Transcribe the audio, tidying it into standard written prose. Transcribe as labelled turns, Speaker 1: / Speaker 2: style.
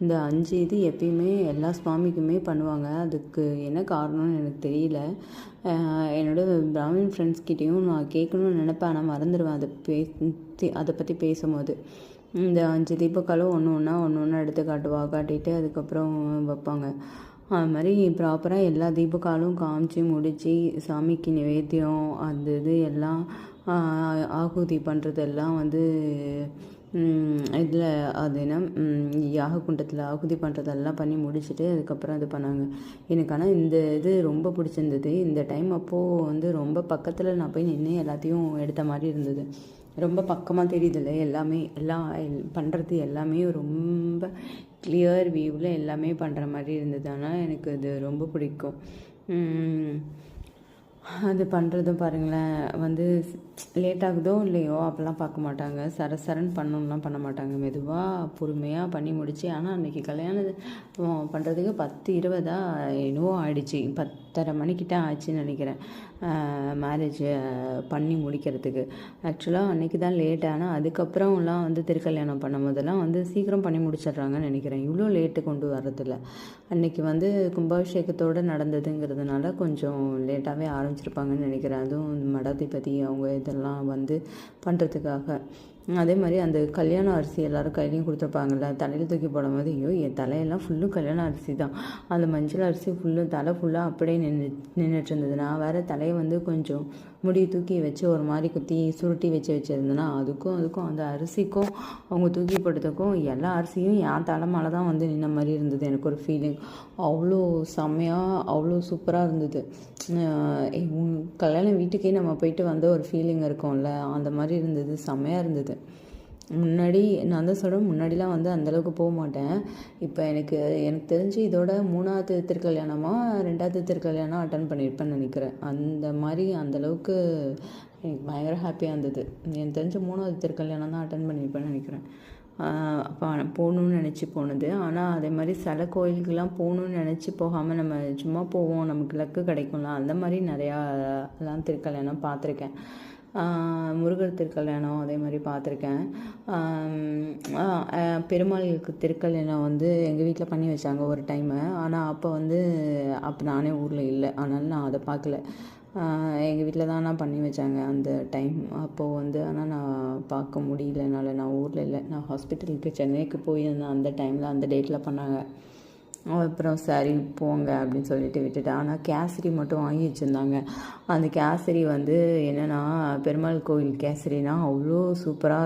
Speaker 1: இந்த 5 இது எப்பயுமே எல்லா சுவாமிக்குமே பண்ணுவாங்க. அதுக்கு என்ன காரணம்னு எனக்கு தெரியல. என்னோடய பிராமின் ஃப்ரெண்ட்ஸ்கிட்டேயும் நான் கேட்கணும்னு நினப்பேன், ஆனால் மறந்துடுவேன். அதை பற்றி பேசும்போது இந்த 5 தீபக்காலும் ஒன்று ஒன்றா எடுத்து காட்டிட்டு அதுக்கப்புறம் வைப்பாங்க. அது மாதிரி ப்ராப்பராக எல்லா தீபக்காலும் காமிச்சு முடித்து சாமிக்கு நிவேத்தியம் அந்த இது எல்லாம் ஆகுதி பண்ணுறதெல்லாம் வந்து இதில் அது என்ன யாக குண்டத்தில் ஆகுதி பண்ணுறதெல்லாம் பண்ணி முடிச்சுட்டு அதுக்கப்புறம் இது பண்ணாங்க. எனக்கு ஆனால் இந்த இது ரொம்ப பிடிச்சிருந்தது. இந்த டைம் அப்போது வந்து ரொம்ப பக்கத்தில் நான் போய் நின்று எல்லாத்தையும் எடுத்த மாதிரி இருந்தது. ரொம்ப பக்கமாக தெரியுதில்ல எல்லாமே, எல்லாம் பண்ணுறது எல்லாமே ரொம்ப கிளியர் வியூவில் எல்லாமே பண்ணுற மாதிரி இருந்தது. ஆனால் எனக்கு அது ரொம்ப பிடிக்கும். அது பண்ணுறதும் பாருங்களேன், வந்து லேட் ஆகுதோ இல்லையோ அப்போல்லாம் பார்க்க மாட்டாங்க. சரன்னு பண்ணணும்லாம் பண்ண மாட்டாங்க. மெதுவாக பொறுமையாக பண்ணி முடிச்சு. ஆனால் அன்றைக்கி கல்யாணம் பண்ணுறதுக்கு 10:20 என்னவோ ஆயிடுச்சு. 10:30 மணிக்கிட்ட ஆச்சுன்னு நினைக்கிறேன் மேரேஜ் பண்ணி முடிக்கிறதுக்கு. ஆக்சுவலாக அன்றைக்கி தான் லேட். ஆனால் அதுக்கப்புறம்லாம் வந்து திருக்கல்யாணம் பண்ணும் போதெல்லாம் வந்து சீக்கிரம் பண்ணி முடிச்சிடுறாங்கன்னு நினைக்கிறேன். இவ்வளோ லேட்டு கொண்டு வர்றதில்ல. அன்றைக்கி வந்து கும்பாபிஷேகத்தோடு நடந்ததுங்கிறதுனால கொஞ்சம் லேட்டாகவே ஆரம்பிச்சிருப்பாங்கன்னு நினைக்கிறேன். அதுவும் மடாதிபதி அவங்க இதெல்லாம் வந்து பண்ணுறதுக்காக. அதே மாதிரி அந்த கல்யாண அரிசி எல்லோரும் கையிலையும் கொடுத்துருப்பாங்கள்ல, தலையில் தூக்கி போடும்போது ஐயோ என் தலையெல்லாம் ஃபுல்லும் கல்யாண அரிசி தான். அந்த மஞ்சள் அரிசி ஃபுல்லும் தலை ஃபுல்லாக அப்படியே நின்றுட்டு இருந்தது. நான் வேறு தலையை வந்து கொஞ்சம் முடி தூக்கி வச்சு ஒரு மாதிரி குத்தி சுருட்டி வச்சுருந்தேன்னா அதுக்கும் அந்த அரிசிக்கும் அவங்க தூக்கி போட்டதுக்கும் எல்லா அரிசியும் என் தலை மேலே தான் வந்து நின்ன மாதிரி இருந்தது. எனக்கு ஒரு ஃபீலிங் அவ்வளோ செம்மையாக அவ்வளோ சூப்பராக இருந்தது. கல்யாணம் வீட்டுக்கே நம்ம போயிட்டு வந்த ஒரு ஃபீலிங் இருக்கும்ல, அந்த மாதிரி இருந்தது. செம்மையாக இருந்தது. முன்னாடி நான் தான் சொல்கிறேன், முன்னாடிலாம் வந்து அந்தளவுக்கு போக மாட்டேன். இப்போ எனக்கு தெரிஞ்சு இதோட 3வது திருக்கல்யாணமாக 2வது திருக்கல்யாணம் அட்டன் பண்ணியிருப்பேன்னு நினைக்கிறேன். அந்த மாதிரி அந்தளவுக்கு எனக்கு பயங்கர ஹாப்பியாக இருந்தது. எனக்கு தெரிஞ்ச 3வது திருக்கல்யாணம் தான் அட்டன் பண்ணியிருப்பேன்னு நினைக்கிறேன். அப்போ போகணுன்னு நினச்சி போனது. ஆனால் அதே மாதிரி சில கோயிலுக்கெல்லாம் போகணுன்னு நினச்சி போகாமல் நம்ம சும்மா போவோம், நமக்கு லக்கு கிடைக்கும்ல, அந்த மாதிரி நிறையாலாம் திருக்கல்யாணம் பார்த்துருக்கேன். முருகர் திருக்கல்யாணம் அதே மாதிரி பார்த்துருக்கேன். பெருமாளுக்கு திருக்கல்யாணம் வந்து எங்கள் வீட்டில் பண்ணி வச்சாங்க ஒரு டைமு. ஆனால் அப்போ நானே ஊரில் இல்லை, அதனால் நான் அதை பார்க்கல. எங்கள் வீட்டில் தான் நான் பண்ணி வச்சாங்க அந்த டைம். அப்போது வந்து ஆனால் நான் பார்க்க முடியல என்னால். நான் ஊரில் இல்லை, நான் ஹாஸ்பிட்டலுக்கு சென்னைக்கு போயிருந்தேன் அந்த டைமில், அந்த டேட்டில் பண்ணாங்க. அப்புறம் சரி போங்க அப்படின்னு சொல்லிட்டு விட்டுட்டேன். ஆனால் கேசரி மட்டும் வாங்கி வச்சுருந்தாங்க. அந்த கேசரி வந்து என்னென்னா பெருமாள் கோவில் கேசரினா அவ்வளோ சூப்பராக